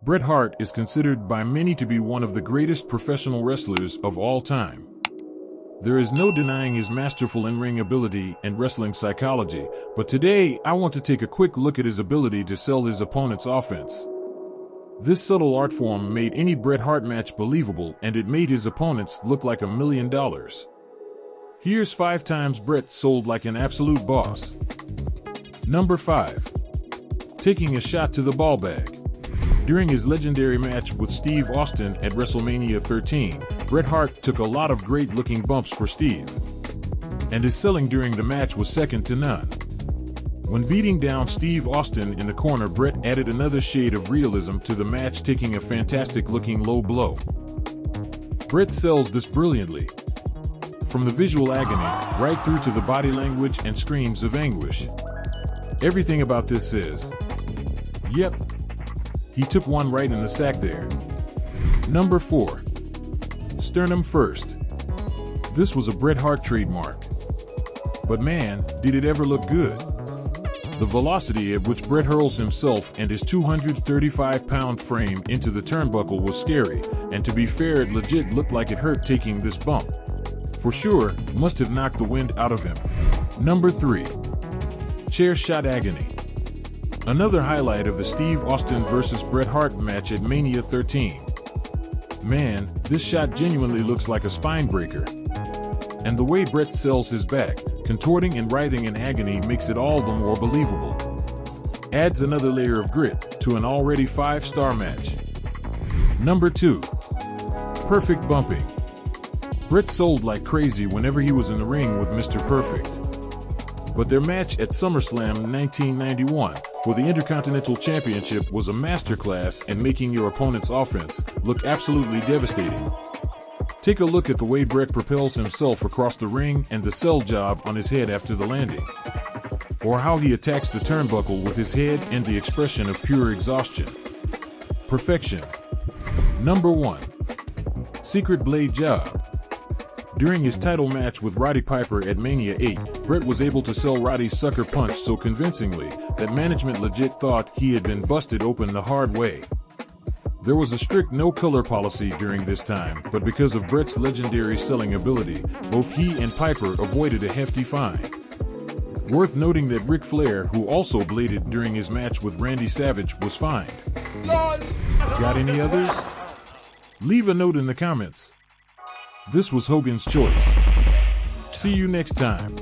Bret Hart is considered by many to be one of the greatest professional wrestlers of all time. There is no denying his masterful in-ring ability and wrestling psychology, but today I want to take a quick look at his ability to sell his opponent's offense. This subtle art form made any Bret Hart match believable, and it made his opponents look like $1 million. Here's 5 times Bret sold like an absolute boss. Number 5. Taking a shot to the ball bag. During his legendary match with Steve Austin at WrestleMania 13, Bret Hart took a lot of great-looking bumps for Steve, and his selling during the match was second to none. When beating down Steve Austin in the corner, Bret added another shade of realism to the match, taking a fantastic-looking low blow. Bret sells this brilliantly, from the visual agony right through to the body language and screams of anguish. Everything about this says, yep, he took one right in the sack there. Number 4. Sternum first. This was a Bret Hart trademark. But man, did it ever look good. The velocity at which Bret hurls himself and his 235-pound frame into the turnbuckle was scary, and to be fair, it legit looked like it hurt taking this bump. For sure, must have knocked the wind out of him. Number 3. Chair shot agony. Another highlight of the Steve Austin vs. Bret Hart match at Mania 13. Man, this shot genuinely looks like a spine breaker. And the way Bret sells his back, contorting and writhing in agony, makes it all the more believable. Adds another layer of grit to an already 5-star match. Number 2. Perfect bumping. Bret sold like crazy whenever he was in the ring with Mr. Perfect. But their match at SummerSlam 1991 for the Intercontinental Championship was a masterclass in making your opponent's offense look absolutely devastating. Take a look at the way Bret propels himself across the ring and the sell job on his head after the landing. Or how he attacks the turnbuckle with his head and the expression of pure exhaustion. Perfection. Number 1. Secret blade job. During his title match with Roddy Piper at Mania 8, Bret was able to sell Roddy's sucker punch so convincingly that management legit thought he had been busted open the hard way. There was a strict no-color policy during this time, but because of Bret's legendary selling ability, both he and Piper avoided a hefty fine. Worth noting that Ric Flair, who also bladed during his match with Randy Savage, was fined. Got any others? Leave a note in the comments. This was Hogan's Choice. See you next time.